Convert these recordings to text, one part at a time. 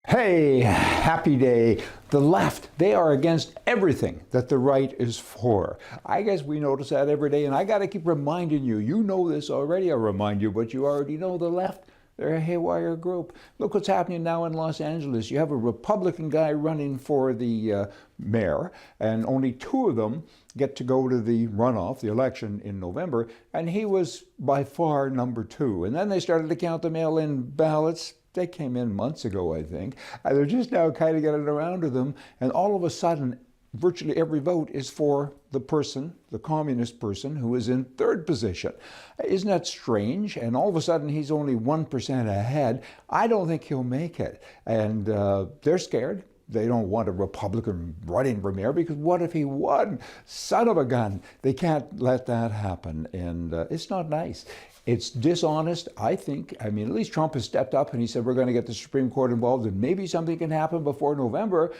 Hey, happy day. The left, they are against everything that the right is for. I guess we notice that every day, and I got to keep reminding you. You know this already. I'll remind you, but you already know the left. They're a haywire group. Look what's happening now in Los Angeles. You have a Republican guy running for the mayor, and only two of them get to go to the runoff, the election in November, and he was by far number two. And then they started to count the mail-in ballots. They came in months ago, I think, and they're just now kind of getting around to them, and all of a sudden, virtually every vote is for the person, the communist person, who is in third position. Isn't that strange? And all of a sudden, he's only 1% ahead. I don't think he'll make it, and they're scared. They don't want a Republican running for mayor because what if he won? Son of a gun. They can't let that happen, and it's not nice. It's dishonest, I think. I mean, at least Trump has stepped up and he said we're going to get the Supreme Court involved and maybe something can happen before November,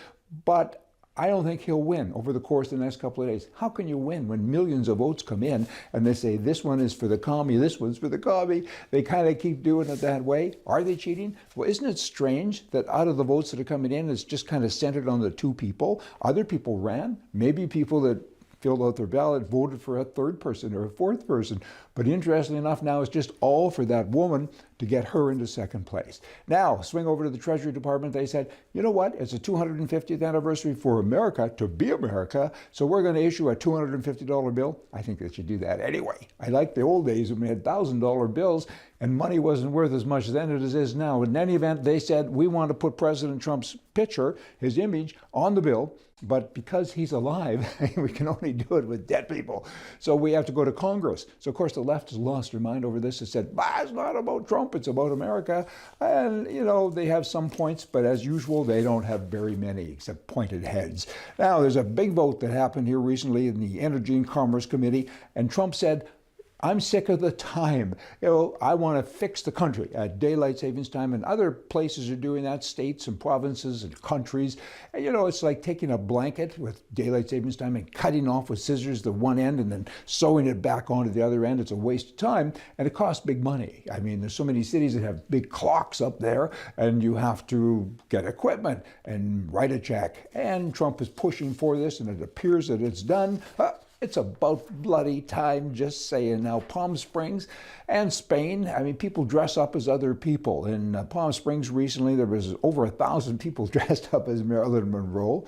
but I don't think he'll win over the course of the next couple of days. How can you win when millions of votes come in and they say this one is for the commie, this one's for the commie? They kind of keep doing it that way. Are they cheating? Well, isn't it strange that out of the votes that are coming in, it's just kind of centered on the two people? Other people ran, maybe people that filled out their ballot voted for a third person or a fourth person. But interestingly enough, now it's just all for that woman to get her into second place. Now, swing over to the Treasury Department. They said, you know what? It's a 250th anniversary for America to be America, so we're going to issue a $250 bill. I think they should do that anyway. I like the old days when we had $1,000 bills and money wasn't worth as much then as it is now. In any event, they said, we want to put President Trump's picture, his image, on the bill, but because he's alive, we can only do it with dead people. So we have to go to Congress. So of course the left has lost their mind over this. It said, it's not about Trump, it's about America. And you know, they have some points, but as usual, they don't have very many except pointed heads. Now there's a big vote that happened here recently in the Energy and Commerce Committee, and Trump said, I'm sick of the time. You know, I want to fix the country at daylight savings time, and other places are doing that, states and provinces and countries. And, you know, it's like taking a blanket with daylight savings time and cutting off with scissors the one end and then sewing it back onto the other end. It's a waste of time, and it costs big money. I mean, there's so many cities that have big clocks up there, and you have to get equipment and write a check. And Trump is pushing for this, and it appears that it's done. It's about bloody time, just saying. Now, Palm Springs and Spain, I mean, people dress up as other people. In Palm Springs recently, there was over 1,000 people dressed up as Marilyn Monroe.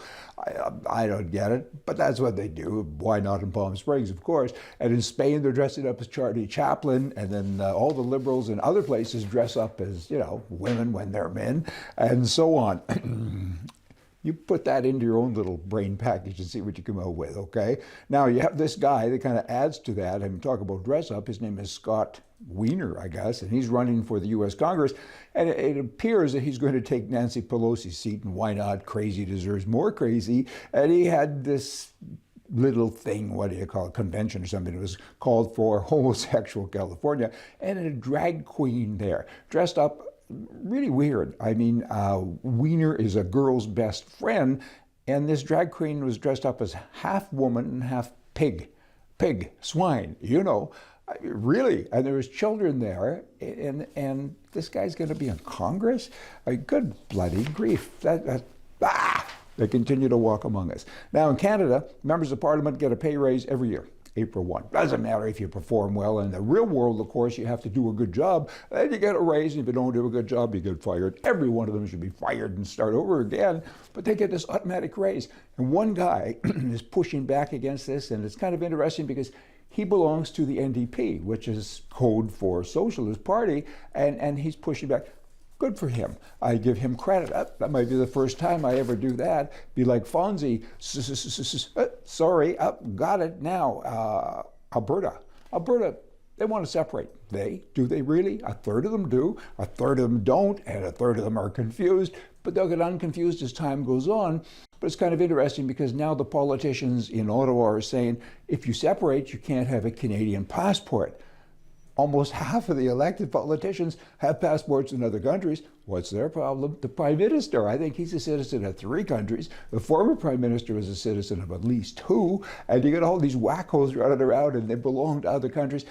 I don't get it, but that's what they do. Why not in Palm Springs, of course? And in Spain, they're dressing up as Charlie Chaplin, and then all the liberals in other places dress up as, you know, women when they're men, and so on. You put that into your own little brain package and see what you come out with, okay? Now, you have this guy that kind of adds to that, and talk about dress up. His name is Scott Wiener, I guess, and he's running for the U.S. Congress, and it appears that he's going to take Nancy Pelosi's seat, and why not? Crazy deserves more crazy. And he had this little thing, what do you call it, convention or something. It was called for Homosexual California, and a drag queen there, dressed up really weird. I mean, Wiener is a girl's best friend, and this drag queen was dressed up as half woman and half pig, swine, you know. Really, and there was children there, and this guy's going to be in Congress? Good bloody grief. They continue to walk among us. Now in Canada, members of Parliament get a pay raise every year. April 1. Doesn't matter if you perform well. In the real world, of course, you have to do a good job, then you get a raise, and if you don't do a good job, you get fired. Every one of them should be fired and start over again, but they get this automatic raise. And one guy is pushing back against this, and it's kind of interesting because he belongs to the NDP, which is code for Socialist Party, and he's pushing back. Good for him. I give him credit. That might be the first time I ever do that. Be like Fonzie. Sorry, got it now. Alberta, they want to separate. Do they really? A third of them do, a third of them don't, and a third of them are confused, but they'll get unconfused as time goes on. But it's kind of interesting because now the politicians in Ottawa are saying, if you separate, you can't have a Canadian passport. Almost half of the elected politicians have passports in other countries. What's their problem? The Prime Minister, I think he's a citizen of 3 countries. The former Prime Minister was a citizen of at least 2. And you got all these wackos running around and they belong to other countries.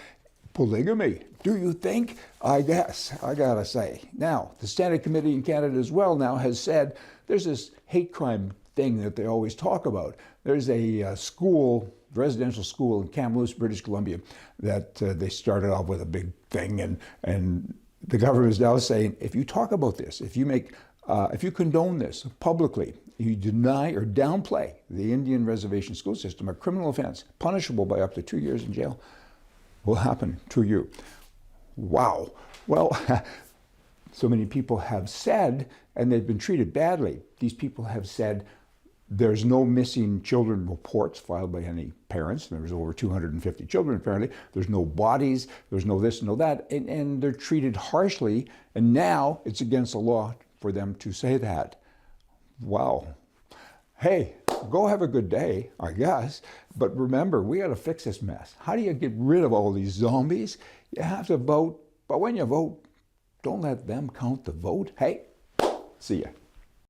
Polygamy, do you think? I guess, I gotta say. Now, the Standing Committee in Canada as well now has said there's this hate crime thing that they always talk about. There's a school, residential school in Kamloops, British Columbia, that they started off with a big thing, and the government is now saying, if you talk about this, if you condone this publicly, you deny or downplay the Indian reservation school system, a criminal offense, punishable by up to 2 years in jail, will happen to you. Wow. Well, so many people have said, and they've been treated badly, these people have said there's no missing children reports filed by any parents. There's over 250 children apparently. There's no bodies, there's no this, no that, and they're treated harshly, and now it's against the law for them to say that. Wow. Hey, go have a good day, I guess. But remember, we got to fix this mess. How do you get rid of all these zombies? You have to vote, but when you vote, don't let them count the vote. Hey, see ya.